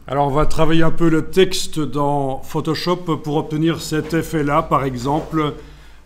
Alors on va travailler un peu le texte dans Photoshop pour obtenir cet effet-là, par exemple.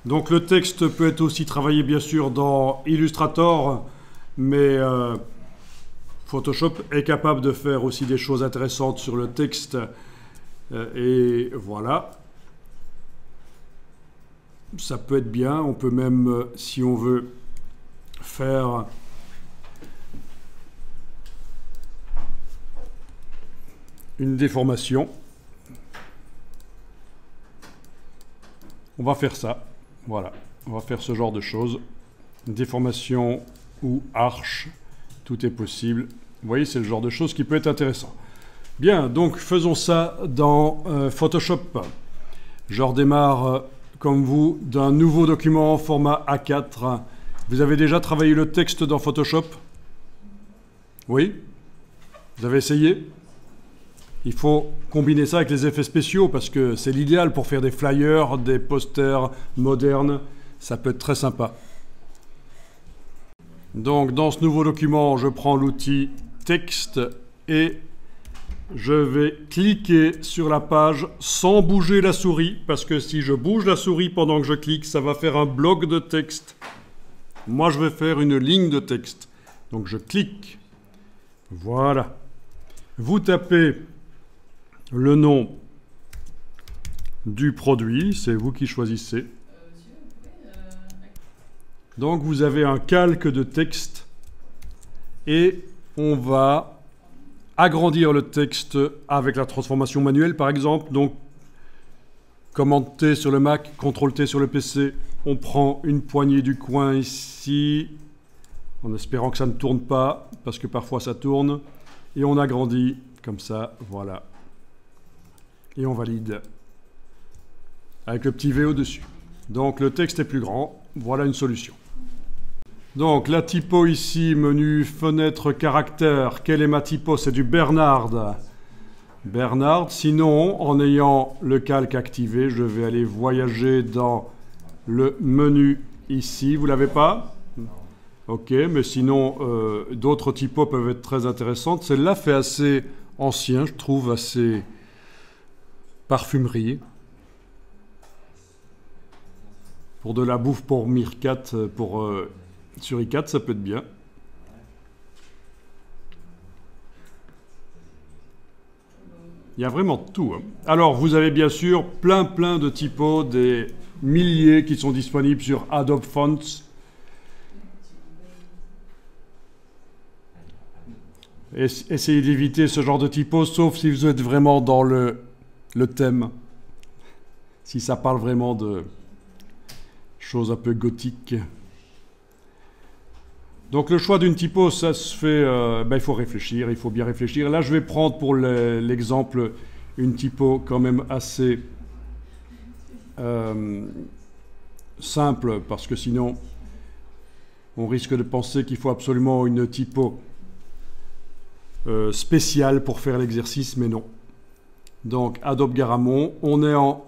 Donc le texte peut être aussi travaillé bien sûr dans Illustrator, mais Photoshop est capable de faire aussi des choses intéressantes sur le texte. Et voilà. Ça peut être bien. On peut même, si on veut, faire une déformation. On va faire ça. Voilà. On va faire ce genre de choses. Une déformation ou arche. Tout est possible. Vous voyez, c'est le genre de choses qui peut être intéressant. Bien, donc faisons ça dans Photoshop. Je redémarre, comme vous, d'un nouveau document en format A4. Vous avez déjà travaillé le texte dans Photoshop? Oui? Vous avez essayé? Il faut combiner ça avec les effets spéciaux parce que c'est l'idéal pour faire des flyers, des posters modernes. Ça peut être très sympa. Donc, dans ce nouveau document, je prends l'outil texte et je vais cliquer sur la page sans bouger la souris parce que si je bouge la souris pendant que je clique, ça va faire un bloc de texte. Moi, je vais faire une ligne de texte. Donc, je clique. Voilà. Vous tapez le nom du produit, c'est vous qui choisissez. Donc vous avez un calque de texte et on va agrandir le texte avec la transformation manuelle par exemple. Donc Commande T sur le Mac, CTRL T sur le PC, on prend une poignée du coin ici, en espérant que ça ne tourne pas, parce que parfois ça tourne, et on agrandit comme ça, voilà. Et on valide avec le petit V au-dessus. Donc le texte est plus grand, voilà une solution. Donc la typo ici, menu fenêtre caractère, quelle est ma typo? C'est du Bernard. Bernard, sinon en ayant le calque activé, je vais aller voyager dans le menu ici, vous l'avez pas? Ok, mais sinon d'autres typos peuvent être très intéressantes. Celle-là fait assez ancien, je trouve, assez parfumerie. Pour de la bouffe pour Meerkat, sur i4, ça peut être bien. Il y a vraiment tout. Hein. Alors, vous avez bien sûr plein de typos, des milliers qui sont disponibles sur Adobe Fonts. Essayez d'éviter ce genre de typos, sauf si vous êtes vraiment dans le thème. Si ça parle vraiment de choses un peu gothiques. Donc le choix d'une typo, ça se fait, il faut réfléchir, il faut bien réfléchir. Là, je vais prendre pour l'exemple une typo quand même assez simple, parce que sinon, on risque de penser qu'il faut absolument une typo spéciale pour faire l'exercice, mais non. Donc Adobe Garamond, on est en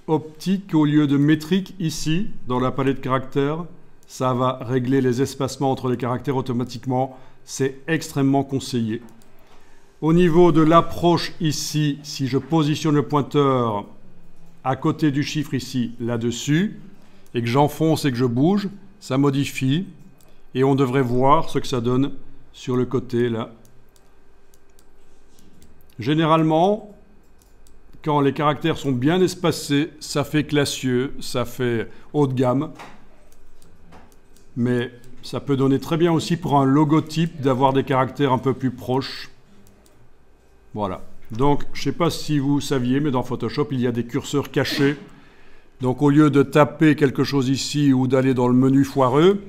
optique au lieu de métrique ici, dans la palette caractères. Ça va régler les espacements entre les caractères automatiquement. C'est extrêmement conseillé. Au niveau de l'approche ici, si je positionne le pointeur à côté du chiffre ici, là-dessus, et que j'enfonce et que je bouge, ça modifie. Et on devrait voir ce que ça donne sur le côté, là. Généralement, quand les caractères sont bien espacés, ça fait classieux, ça fait haut de gamme. Mais ça peut donner très bien aussi pour un logotype d'avoir des caractères un peu plus proches. Voilà. Donc, je ne sais pas si vous saviez, mais dans Photoshop, il y a des curseurs cachés. Donc, au lieu de taper quelque chose ici ou d'aller dans le menu foireux,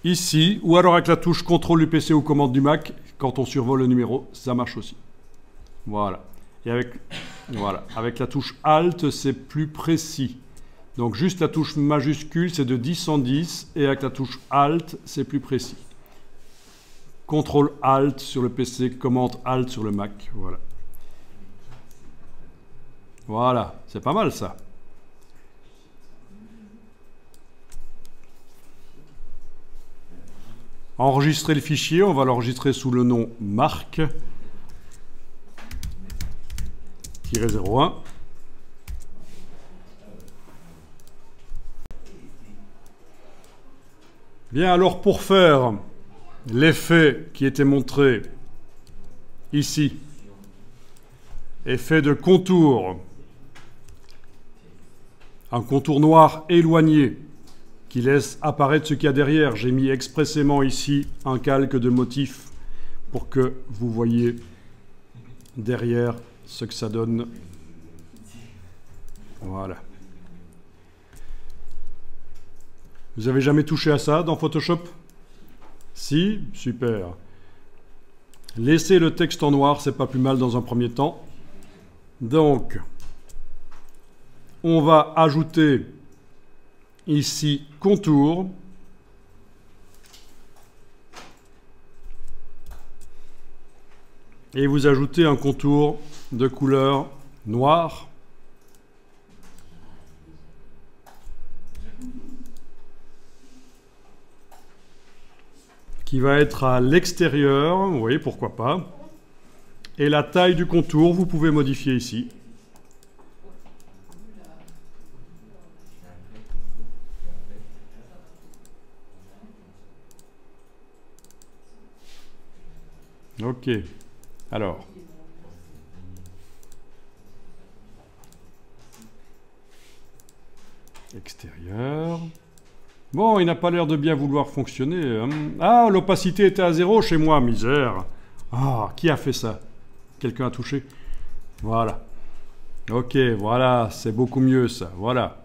ici, ou alors avec la touche CTRL du PC ou commande du Mac, quand on survole le numéro, ça marche aussi. Voilà. Et avec la touche Alt, c'est plus précis. Donc juste la touche majuscule, c'est de 10 en 10, et avec la touche Alt, c'est plus précis. CTRL Alt sur le PC, commande Alt sur le Mac, voilà. Voilà, c'est pas mal ça. Enregistrer le fichier, on va l'enregistrer sous le nom marque. -01. Bien, alors pour faire l'effet qui était montré ici, effet de contour, un contour noir éloigné qui laisse apparaître ce qu'il y a derrière. J'ai mis expressément ici un calque de motif pour que vous voyez derrière ce que ça donne. Voilà. Vous avez jamais touché à ça dans Photoshop? Si? Super. Laissez le texte en noir, c'est pas plus mal dans un premier temps. Donc, on va ajouter ici contour. Et vous ajoutez un contour de couleur noire. Qui va être à l'extérieur, vous voyez, pourquoi pas. Et la taille du contour, vous pouvez modifier ici. Ok, alors. Extérieur. Bon, il n'a pas l'air de bien vouloir fonctionner. Hein. Ah, l'opacité était à 0 chez moi, misère. Ah, qui a fait ça? Quelqu'un a touché? Voilà. Ok, voilà, c'est beaucoup mieux ça. Voilà.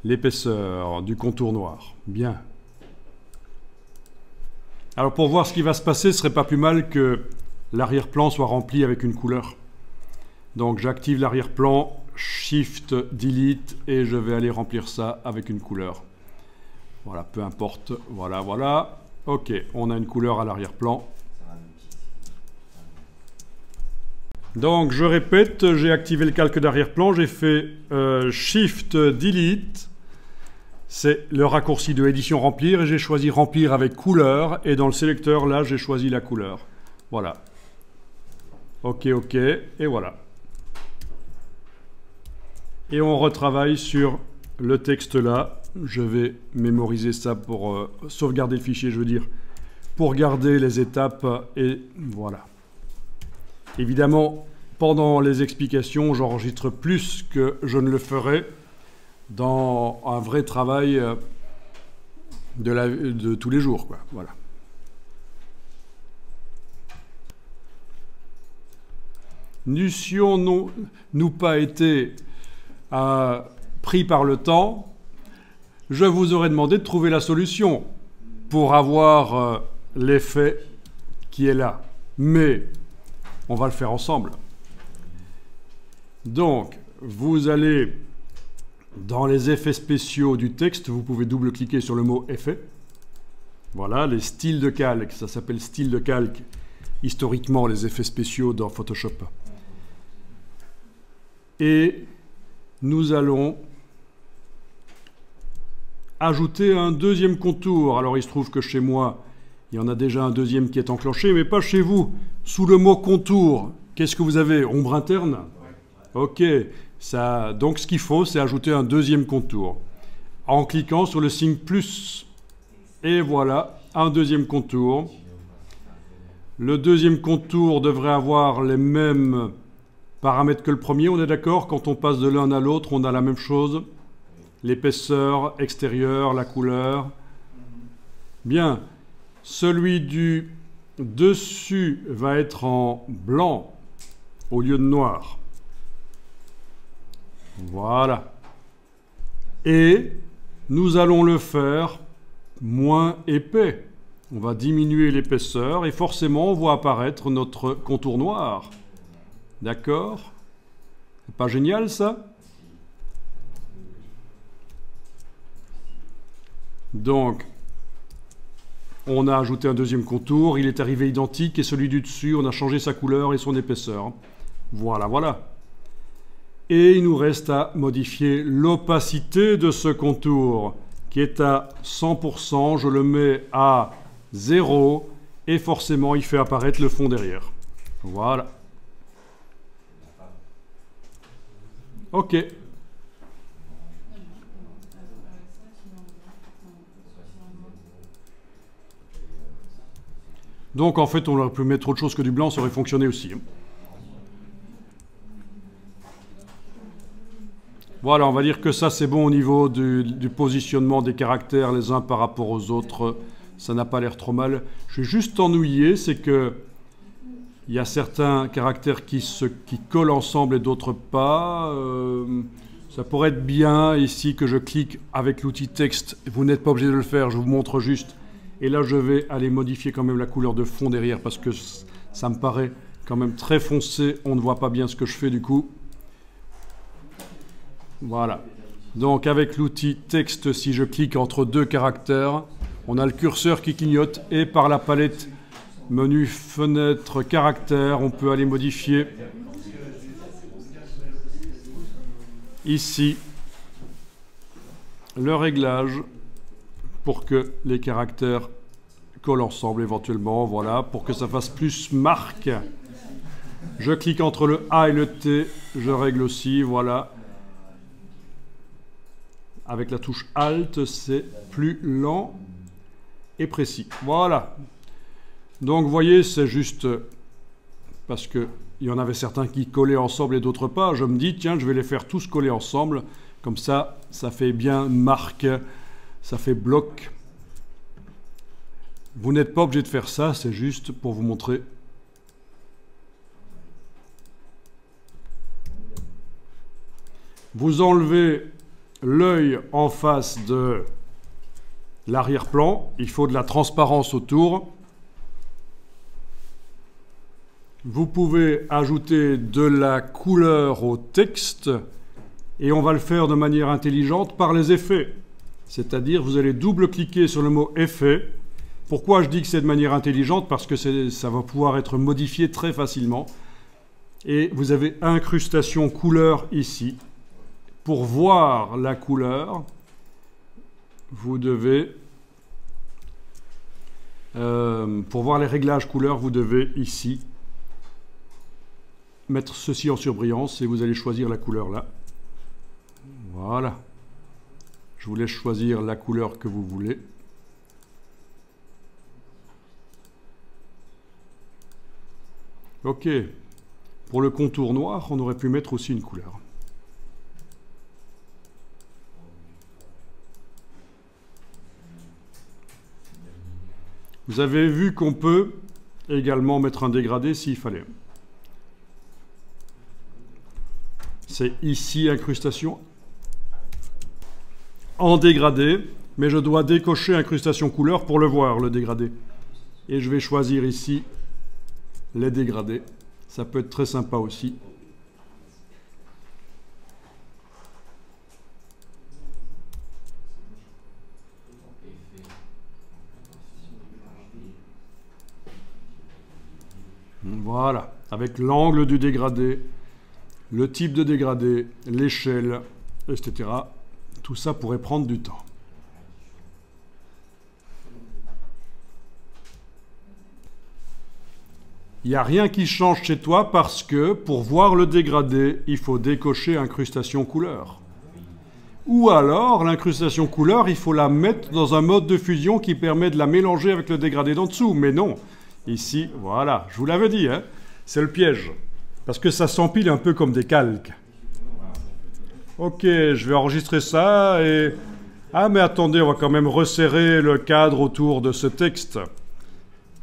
L'épaisseur du contour noir. Bien. Alors pour voir ce qui va se passer, ce serait pas plus mal que l'arrière-plan soit rempli avec une couleur. Donc j'active l'arrière-plan, Shift, Delete, et je vais aller remplir ça avec une couleur. Voilà, peu importe. Voilà, voilà. Ok, on a une couleur à l'arrière-plan. Donc je répète, j'ai activé le calque d'arrière-plan, j'ai fait Shift, Delete. C'est le raccourci de édition remplir et j'ai choisi remplir avec couleur et dans le sélecteur là j'ai choisi la couleur. Voilà. Ok, ok, et voilà. Et on retravaille sur le texte là. Je vais mémoriser ça pour sauvegarder le fichier, je veux dire, pour garder les étapes et voilà. Évidemment, pendant les explications, j'enregistre plus que je ne le ferai dans un vrai travail de tous les jours, quoi. Voilà. N'eussions-nous pas été pris par le temps, je vous aurais demandé de trouver la solution pour avoir l'effet qui est là. Mais on va le faire ensemble. Donc, vous allez dans les effets spéciaux du texte, vous pouvez double-cliquer sur le mot effet. Voilà, les styles de calque, ça s'appelle style de calque, historiquement les effets spéciaux dans Photoshop. Et nous allons ajouter un deuxième contour. Alors il se trouve que chez moi, il y en a déjà un deuxième qui est enclenché, mais pas chez vous. Sous le mot contour, qu'est-ce que vous avez? Ombre interne? Ok, ça, donc ce qu'il faut, c'est ajouter un deuxième contour. En cliquant sur le signe plus. Et voilà, un deuxième contour. Le deuxième contour devrait avoir les mêmes paramètres que le premier, on est d'accord? Quand on passe de l'un à l'autre, on a la même chose. L'épaisseur extérieure, la couleur. Bien, celui du dessus va être en blanc au lieu de noir. Voilà. Et nous allons le faire moins épais. On va diminuer l'épaisseur et forcément on voit apparaître notre contour noir. D'accord? C'est pas génial ça? Donc, on a ajouté un deuxième contour, il est arrivé identique, et celui du dessus, on a changé sa couleur et son épaisseur. Voilà, voilà. Et il nous reste à modifier l'opacité de ce contour, qui est à 100%, je le mets à 0, et forcément il fait apparaître le fond derrière. Voilà. OK. Donc en fait, on aurait pu mettre autre chose que du blanc, ça aurait fonctionné aussi. Voilà, on va dire que ça c'est bon au niveau du positionnement des caractères les uns par rapport aux autres. Ça n'a pas l'air trop mal. Je suis juste ennuyé, c'est que il y a certains caractères qui collent ensemble et d'autres pas. Ça pourrait être bien ici que je clique avec l'outil texte. Vous n'êtes pas obligé de le faire, je vous montre juste. Et là, je vais aller modifier quand même la couleur de fond derrière parce que ça me paraît quand même très foncé. On ne voit pas bien ce que je fais du coup. Voilà. Donc avec l'outil texte, si je clique entre deux caractères, on a le curseur qui clignote et par la palette menu fenêtre caractère, on peut aller modifier ici le réglage pour que les caractères collent ensemble éventuellement, voilà, pour que ça fasse plus marque. Je clique entre le A et le T, je règle aussi, voilà. Avec la touche Alt, c'est plus lent et précis. Voilà. Donc, vous voyez, c'est juste parce qu'il y en avait certains qui collaient ensemble et d'autres pas. Je me dis, tiens, je vais les faire tous coller ensemble. Comme ça, ça fait bien marque, ça fait bloc. Vous n'êtes pas obligé de faire ça, c'est juste pour vous montrer. Vous enlevez l'œil en face de l'arrière-plan, il faut de la transparence autour. Vous pouvez ajouter de la couleur au texte et on va le faire de manière intelligente par les effets. C'est-à-dire, vous allez double-cliquer sur le mot « effet ». Pourquoi je dis que c'est de manière intelligente? Parce que ça va pouvoir être modifié très facilement. Et vous avez incrustation couleur ici. Pour voir la couleur, vous devez, pour voir les réglages couleur, vous devez ici mettre ceci en surbrillance et vous allez choisir la couleur là. Voilà. Je vous laisse choisir la couleur que vous voulez. Ok. Pour le contour noir, on aurait pu mettre aussi une couleur. Vous avez vu qu'on peut également mettre un dégradé s'il fallait. C'est ici incrustation en dégradé, mais je dois décocher incrustation couleur pour le voir, le dégradé. Et je vais choisir ici les dégradés. Ça peut être très sympa aussi. Voilà, avec l'angle du dégradé, le type de dégradé, l'échelle, etc. Tout ça pourrait prendre du temps. Il n'y a rien qui change chez toi parce que pour voir le dégradé, il faut décocher incrustation couleur. Ou alors, l'incrustation couleur, il faut la mettre dans un mode de fusion qui permet de la mélanger avec le dégradé d'en dessous. Mais non, ici, voilà, je vous l'avais dit, hein, c'est le piège. Parce que ça s'empile un peu comme des calques. Ok, je vais enregistrer ça et... Ah, mais attendez, on va quand même resserrer le cadre autour de ce texte.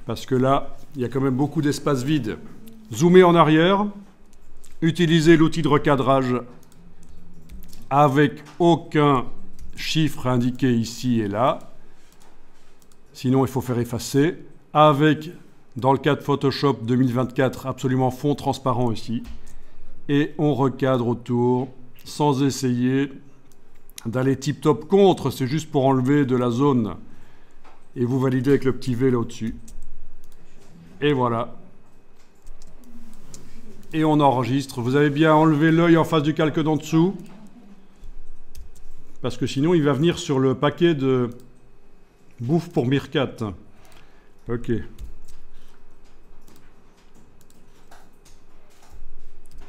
Parce que là, il y a quand même beaucoup d'espace vide. Zoomez en arrière. Utilisez l'outil de recadrage avec aucun chiffre indiqué ici et là. Sinon, il faut faire effacer. Avec, dans le cas de Photoshop 2024, absolument fond transparent ici. Et on recadre autour sans essayer d'aller tip-top contre. C'est juste pour enlever de la zone. Et vous validez avec le petit V là au-dessus. Et voilà. Et on enregistre. Vous avez bien enlevé l'œil en face du calque d'en dessous. Parce que sinon, il va venir sur le paquet de bouffe pour Meerkat. Ok.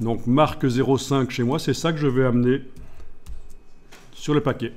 Donc marque 0,5 chez moi, c'est ça que je vais amener sur le paquet.